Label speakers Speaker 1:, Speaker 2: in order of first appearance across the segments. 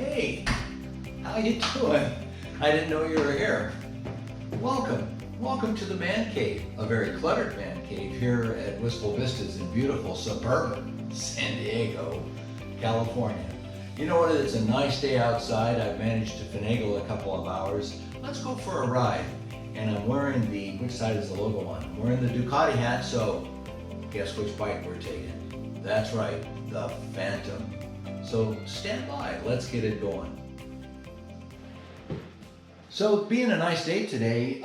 Speaker 1: Hey, how you doing? I didn't know you were here. Welcome. Welcome to the man cave, a very cluttered man cave here at Wistful Vistas in beautiful suburban San Diego, California. You know what? It's a nice day outside. I've managed to finagle a couple of hours. Let's go for a ride. And I'm wearing which side is the logo on? I'm wearing the Ducati hat, so guess which bike we're taking? That's right, the Phantom. So stand by, let's get it going. So being a nice day today,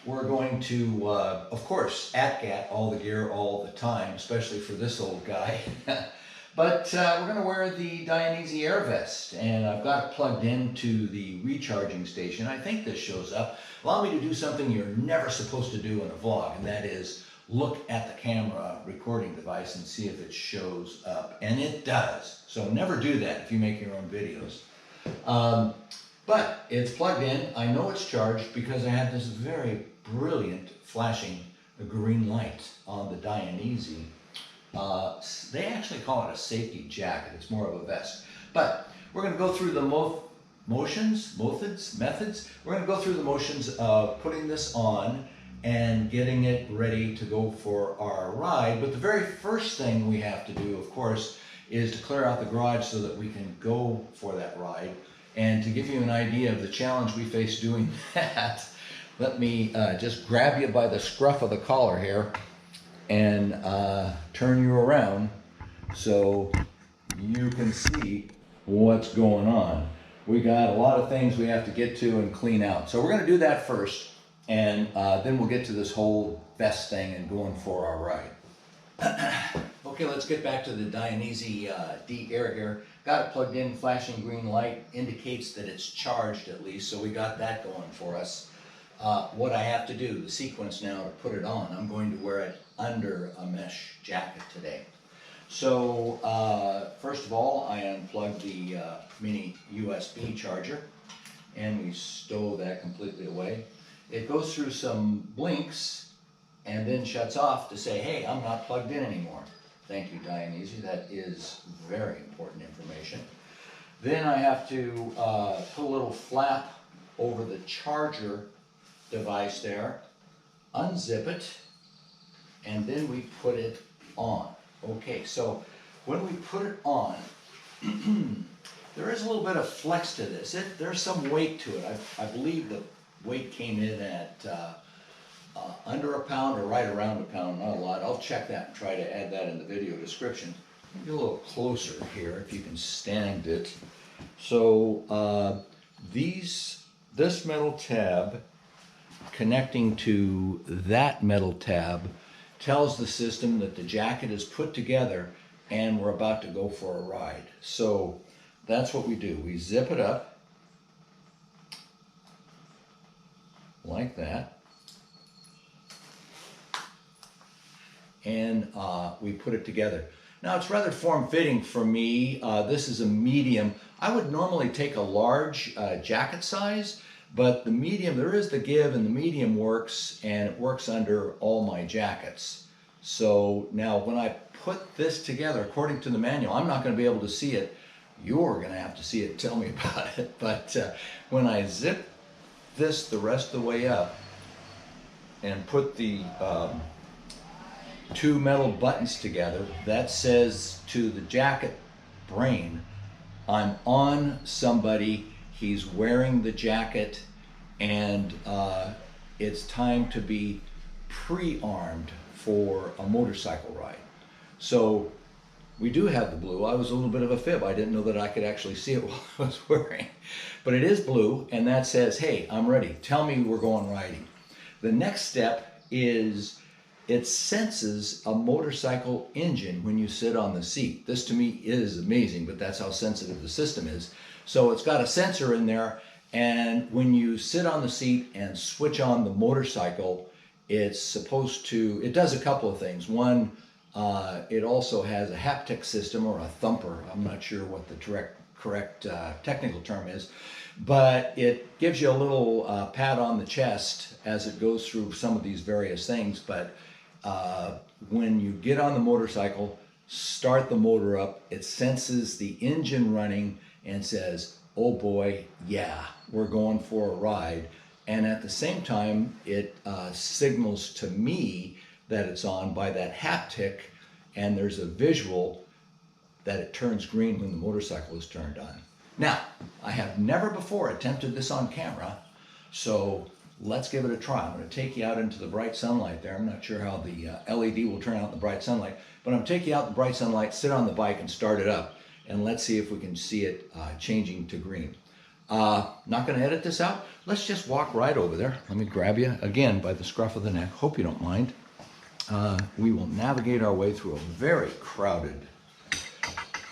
Speaker 1: we're going to, of course, at all the gear all the time, especially for this old guy. But we're going to wear the Dianese D-Air vest, and I've got it plugged into the recharging station. I think this shows up. Allow me to do something you're never supposed to do in a vlog, and that is look at the camera recording device and see if it shows up. And it does. So never do that if you make your own videos. But it's plugged in. I know it's charged because I have this very brilliant flashing green light on the Dainese. They actually call it a safety jacket. It's more of a vest. But we're going to go through the methods. We're going to go through the motions of putting this on and getting it ready to go for our ride. But the very first thing we have to do, of course, is to clear out the garage so that we can go for that ride. And to give you an idea of the challenge we face doing that, let me just grab you by the scruff of the collar here and turn you around so you can see what's going on. We got a lot of things we have to get to and clean out. So we're going to do that first, and then we'll get to this whole vest thing and going for our ride. Okay, let's get back to the Dainese D-Air here. Got it plugged in, flashing green light indicates that it's charged at least, so we got that going for us. What I have to do, the sequence now to put it on, I'm going to wear it under a mesh jacket today. So first of all, I unplugged the mini USB charger and we stow that completely away. It goes through some blinks and then shuts off to say, hey, I'm not plugged in anymore. Thank you, Dianese. That is very important information. Then I have to put a little flap over the charger device there, unzip it, and then we put it on. Okay, so when we put it on, there is a little bit of flex to this. There's some weight to it. I believe the weight came in at under a pound or right around a pound, not a lot. I'll check that and try to add that in the video description. Get a little closer here if you can stand it. So this metal tab connecting to that metal tab tells the system that the jacket is put together and we're about to go for a ride. So that's what we do. We zip it up like that. And we put it together. Now it's rather form-fitting for me. This is a medium. I would normally take a large jacket size, but the medium, there is the give, and the medium works, and it works under all my jackets. So now when I put this together, according to the manual, I'm not going to be able to see it. You're going to have to see it, tell me about it. But when I zip this the rest of the way up and put the two metal buttons together, that says to the jacket brain, I'm on somebody, he's wearing the jacket, and it's time to be pre-armed for a motorcycle ride. So we do have the blue. I was a little bit of a fib. I didn't know that I could actually see it while I was wearing. But it is blue, and that says, hey, I'm ready. Tell me we're going riding. The next step is it senses a motorcycle engine when you sit on the seat. This to me is amazing, but that's how sensitive the system is. So it's got a sensor in there, and when you sit on the seat and switch on the motorcycle, it's supposed to, it does a couple of things. One, it also has a haptic system or a thumper. I'm not sure what the correct technical term is, but it gives you a little pat on the chest as it goes through some of these various things. But when you get on the motorcycle, start the motor up, it senses the engine running, and says, oh boy, yeah, we're going for a ride. And at the same time, it signals to me that it's on by that haptic, and there's a visual that it turns green when the motorcycle is turned on. Now, I have never before attempted this on camera, so let's give it a try. I'm going to take you out into the bright sunlight there. I'm not sure how the LED will turn out in the bright sunlight, but I'm going to take you out in the bright sunlight, sit on the bike and start it up, and let's see if we can see it changing to green. Not going to edit this out. Let's just walk right over there. Let me grab you again by the scruff of the neck. Hope you don't mind. We will navigate our way through a very crowded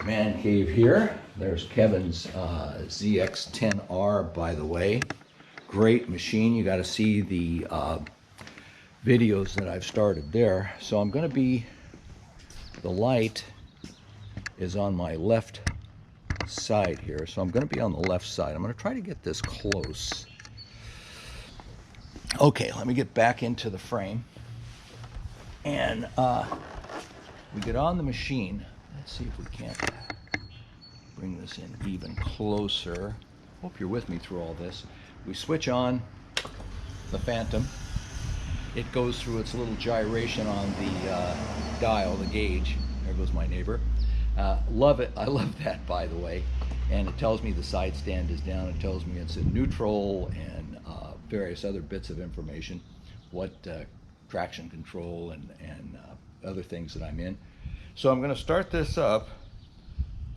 Speaker 1: man cave here. There's Kevin's ZX-10R, by the way. Great machine. You got to see the videos that I've started there. So I'm going to be, the light is on my left side here, so I'm going to be on the left side. I'm going to try to get this close. Okay, let me get back into the frame, and we get on the machine. Let's see if we can't bring this in even closer. Hope you're with me through all this. We switch on the Phantom. It goes through its little gyration on the dial, the gauge. There goes my neighbor. Love it. I love that, by the way. And it tells me the side stand is down. It tells me it's in neutral and various other bits of information, what traction control and other things that I'm in. So I'm going to start this up,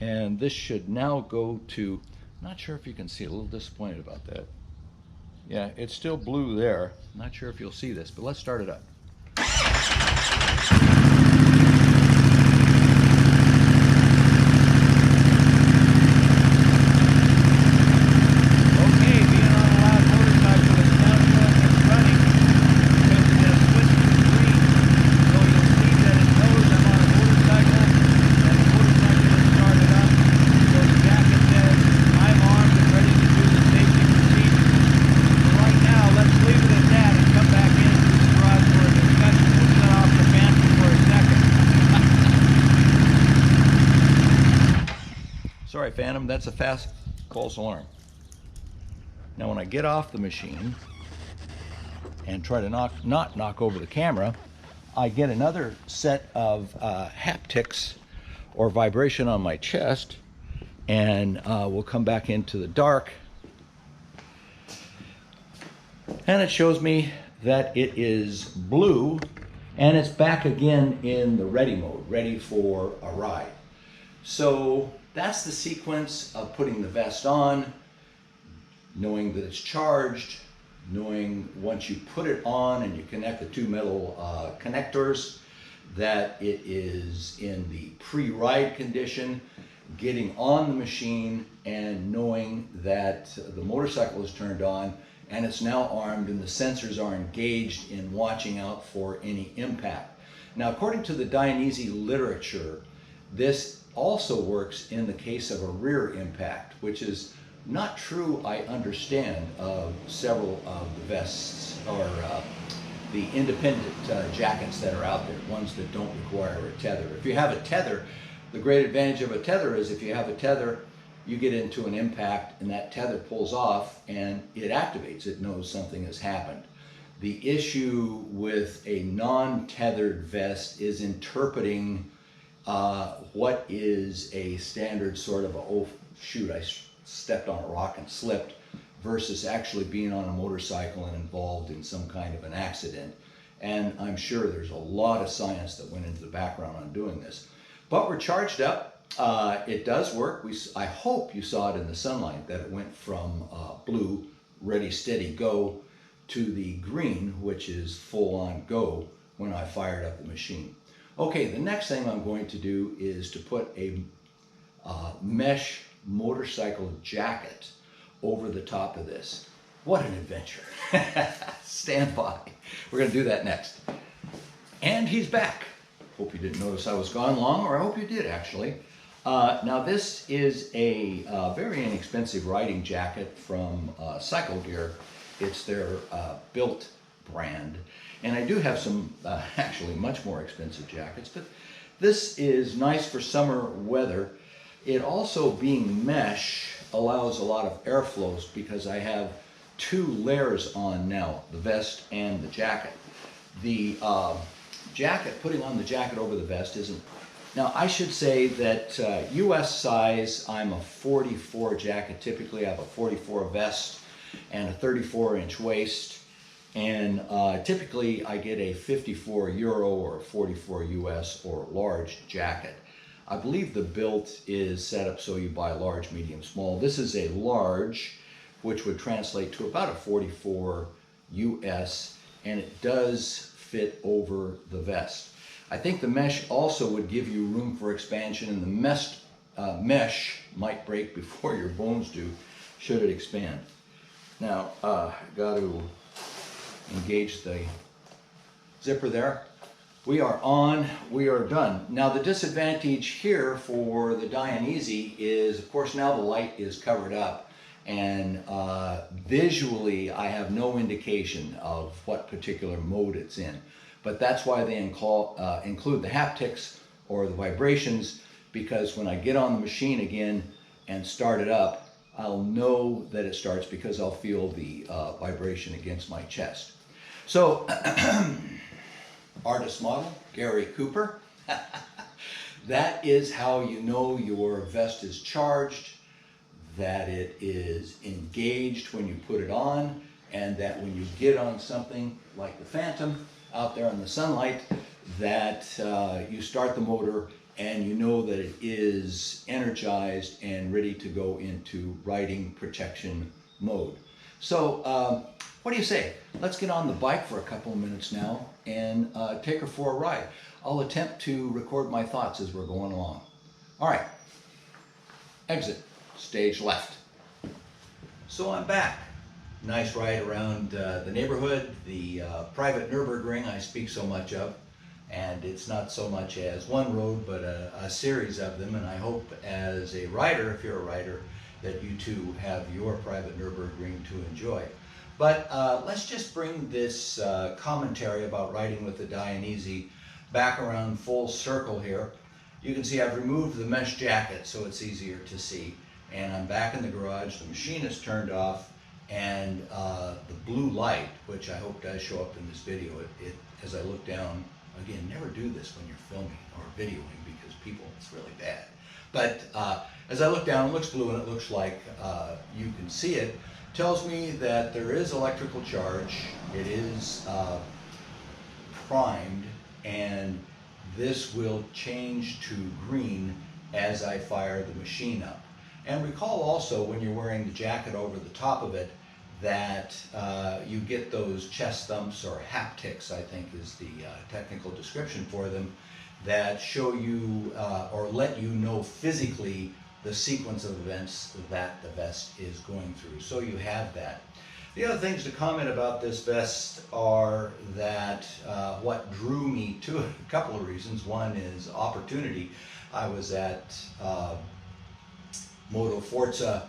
Speaker 1: and this should now go to, not sure if you can see, a little disappointed about that. Yeah, it's still blue there. Not sure if you'll see this, but let's start it up. Sorry, Phantom, that's a fast false alarm. Now when I get off the machine and try to not knock over the camera, I get another set of haptics or vibration on my chest, and we'll come back into the dark. And it shows me that it is blue, and it's back again in the ready mode, ready for a ride. So that's the sequence of putting the vest on, knowing that it's charged, knowing once you put it on and you connect the two metal connectors that it is in the pre-ride condition, getting on the machine and knowing that the motorcycle is turned on and it's now armed and the sensors are engaged in watching out for any impact. Now, according to the Dainese literature, this also works in the case of a rear impact, which is not true, I understand, of several of the vests or the independent jackets that are out there, ones that don't require a tether. If you have a tether, the great advantage of a tether is if you have a tether, you get into an impact and that tether pulls off and it activates. It knows something has happened. The issue with a non-tethered vest is interpreting what is a standard sort of a, oh shoot, I stepped on a rock and slipped, versus actually being on a motorcycle and involved in some kind of an accident. And I'm sure there's a lot of science that went into the background on doing this. But we're charged up. It does work. I hope you saw it in the sunlight that it went from blue, ready, steady, go, to the green, which is full on go when I fired up the machine. Okay, the next thing I'm going to do is to put a mesh motorcycle jacket over the top of this. What an adventure. Stand by. We're going to do that next. And he's back. Hope you didn't notice I was gone long, or I hope you did actually. Now this is a very inexpensive riding jacket from Cycle Gear. It's their built brand. And I do have some actually much more expensive jackets, but this is nice for summer weather. It also, being mesh, allows a lot of airflows because I have two layers on now, the vest and the jacket. The jacket, putting on the jacket over the vest isn't. Now I should say that US size, I'm a 44 jacket. Typically I have a 44 vest and a 34-inch waist. And typically I get a 54 Euro or a 44 US or large jacket. I believe the build is set up so you buy large, medium, small. This is a large, which would translate to about a 44 US, and it does fit over the vest. I think the mesh also would give you room for expansion, and the mesh might break before your bones do, should it expand. Now, got to engage the zipper there. We are on, we are done. Now the disadvantage here for the Dianese is, of course, now the light is covered up, and visually I have no indication of what particular mode it's in. But that's why they include the haptics or the vibrations, because when I get on the machine again and start it up, I'll know that it starts because I'll feel the vibration against my chest. So, artist model, Gary Cooper. That is how you know your vest is charged, that it is engaged when you put it on, and that when you get on something like the Phantom out there in the sunlight, that you start the motor and you know that it is energized and ready to go into riding protection mode. So what do you say? Let's get on the bike for a couple of minutes now and take her for a ride. I'll attempt to record my thoughts as we're going along. All right, exit, stage left. So I'm back. Nice ride around the neighborhood, the private Nürburgring I speak so much of. And it's not so much as one road, but a series of them. And I hope as a rider, if you're a rider, that you too have your private Nürburgring to enjoy. But let's just bring this commentary about riding with the Dainese back around full circle here. You can see I've removed the mesh jacket so it's easier to see. And I'm back in the garage, the machine is turned off, and the blue light, which I hope does show up in this video, as I look down. Again, never do this when you're filming or videoing because people, it's really bad. But as I look down, it looks blue and it looks like you can see it. Tells me that there is electrical charge. It is primed, and this will change to green as I fire the machine up. And recall also when you're wearing the jacket over the top of it that you get those chest thumps, or haptics I think is the technical description for them, that show you or let you know physically the sequence of events that the vest is going through. So you have that. The other things to comment about this vest are that what drew me to it, a couple of reasons. One is opportunity. I was at Moto Forza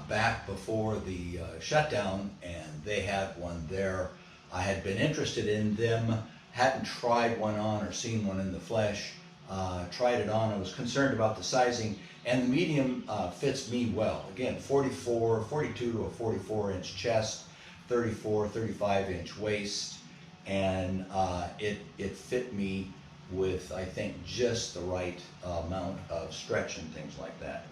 Speaker 1: back before the shutdown, and they had one there. I had been interested in them, hadn't tried one on or seen one in the flesh. Tried it on. I was concerned about the sizing, and the medium fits me well. Again, 42 to a 44-inch chest, 34, 35-inch waist, and it fit me with, I think, just the right amount of stretch and things like that.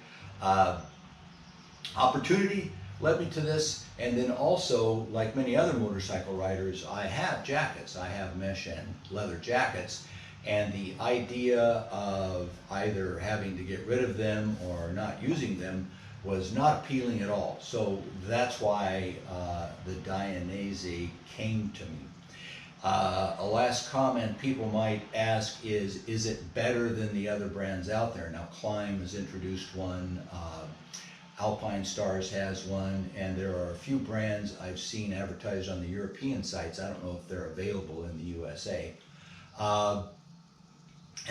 Speaker 1: Opportunity led me to this, and then also, like many other motorcycle riders, I have jackets. I have mesh and leather jackets, and the idea of either having to get rid of them or not using them was not appealing at all. So that's why the Dianese came to me. A last comment people might ask is it better than the other brands out there? Now, Climb has introduced one, Alpine Stars has one, and there are a few brands I've seen advertised on the European sites. I don't know if they're available in the USA.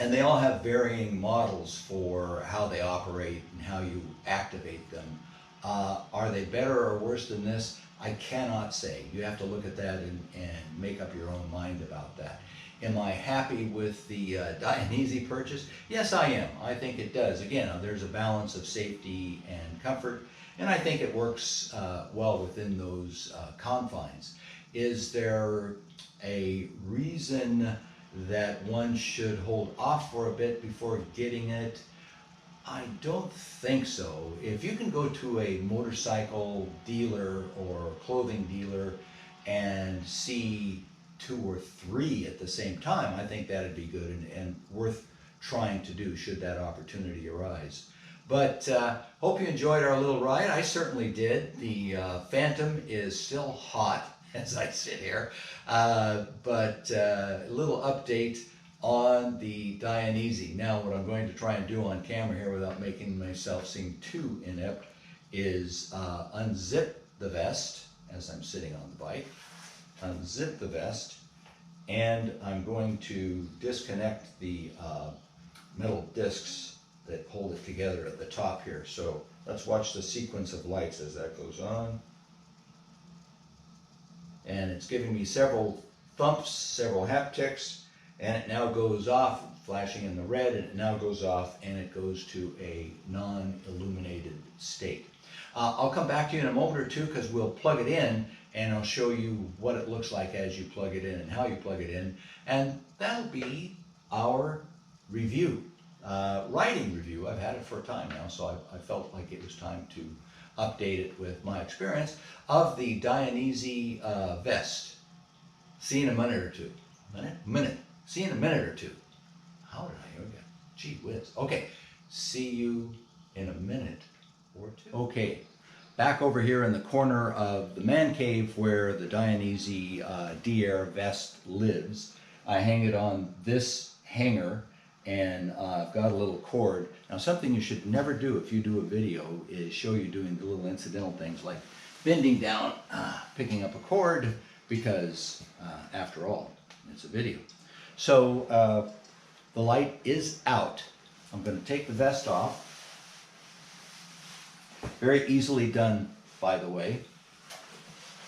Speaker 1: And they all have varying models for how they operate and how you activate them. Are they better or worse than this? I cannot say. You have to look at that and make up your own mind about that. Am I happy with the Dianese purchase? Yes, I am. I think it does. Again, there's a balance of safety and comfort, and I think it works well within those confines. Is there a reason that one should hold off for a bit before getting it? I don't think so. If you can go to a motorcycle dealer or clothing dealer and see 2 or 3 at the same time, I think that'd be good and worth trying to do should that opportunity arise. But hope you enjoyed our little ride. I certainly did. The Phantom is still hot as I sit here, but a little update on the Dianese. Now what I'm going to try and do on camera here without making myself seem too inept is unzip the vest as I'm sitting on the bike. Unzip the vest, and I'm going to disconnect the metal discs that hold it together at the top here. So let's watch the sequence of lights as that goes on. And it's giving me several thumps, several haptics, and it now goes off, flashing in the red, and it now goes off and it goes to a non-illuminated state. I'll come back to you in a moment or two because we'll plug it in and I'll show you what it looks like as you plug it in and how you plug it in. And that'll be our review, riding review. I've had it for a time now, so I felt like it was time to update it with my experience of the Dianese vest. See you in a minute or two. Minute. See you in a minute or two. How did I hear that? Gee whiz. Okay, see you in a minute or two. Okay, back over here in the corner of the man cave where the Dainese D-Air vest lives. I hang it on this hanger, and I've got a little cord. Now something you should never do if you do a video is show you doing the little incidental things like bending down, picking up a cord, because after all, it's a video. So the light is out. I'm going to take the vest off. Very easily done, by the way.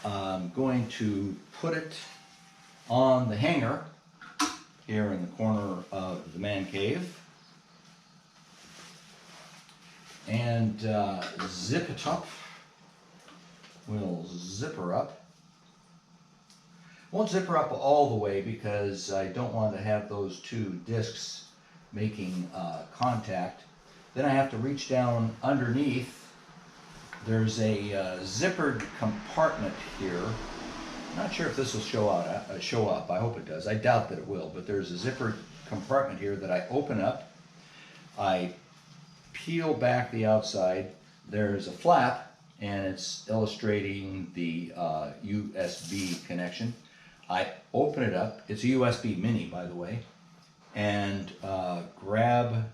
Speaker 1: I'm going to put it on the hanger here in the corner of the man cave and zip it up. We'll zip her up. Won't zip her up all the way because I don't want to have those 2 discs making contact. Then I have to reach down underneath. There's a zippered compartment here. I'm not sure if this will show up. I hope it does. I doubt that it will, but there's a zippered compartment here that I open up. I peel back the outside. There's a flap, and it's illustrating the USB connection. I open it up. It's a USB mini, by the way, and grab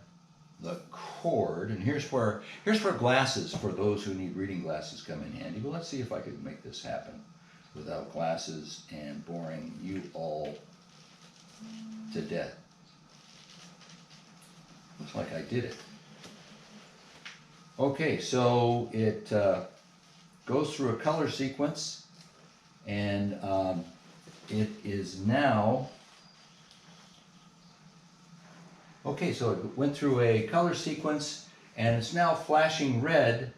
Speaker 1: the cord. And here's where glasses for those who need reading glasses come in handy. Well, let's see if I could make this happen without glasses and boring you all to death. Looks like I did it. Okay, so it goes through a color sequence, and it is now, okay, so it went through a color sequence and it's now flashing red,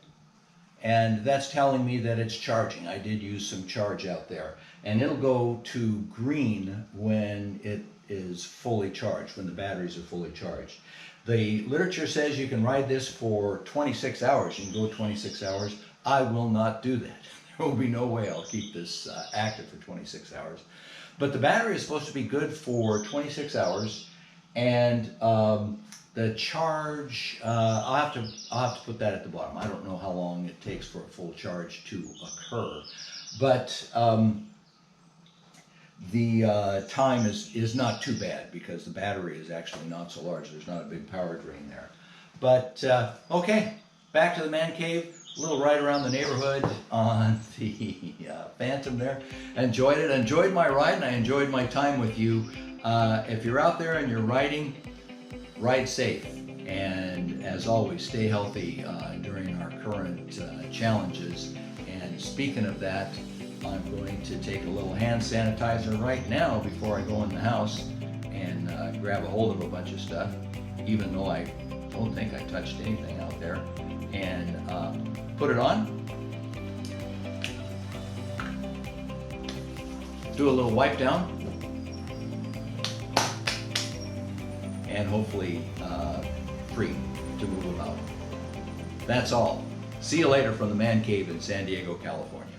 Speaker 1: and that's telling me that it's charging. I did use some charge out there, and it'll go to green when it is fully charged, when the batteries are fully charged. The literature says you can ride this for 26 hours. You can go 26 hours. I will not do that. There will be no way I'll keep this active for 26 hours. But the battery is supposed to be good for 26 hours, and the charge, I'll have to put that at the bottom. I don't know how long it takes for a full charge to occur, but the time is not too bad because the battery is actually not so large. There's not a big power drain there. But okay, back to the man cave. A little ride around the neighborhood on the Phantom there. Enjoyed it. Enjoyed my ride, and I enjoyed my time with you. If you're out there and you're riding, ride safe. And as always, stay healthy during our current challenges. And speaking of that, I'm going to take a little hand sanitizer right now before I go in the house and grab a hold of a bunch of stuff, even though I don't think I touched anything out there, and put it on. Do a little wipe down, and hopefully free to move about. That's all. See you later from the Man Cave in San Diego, California.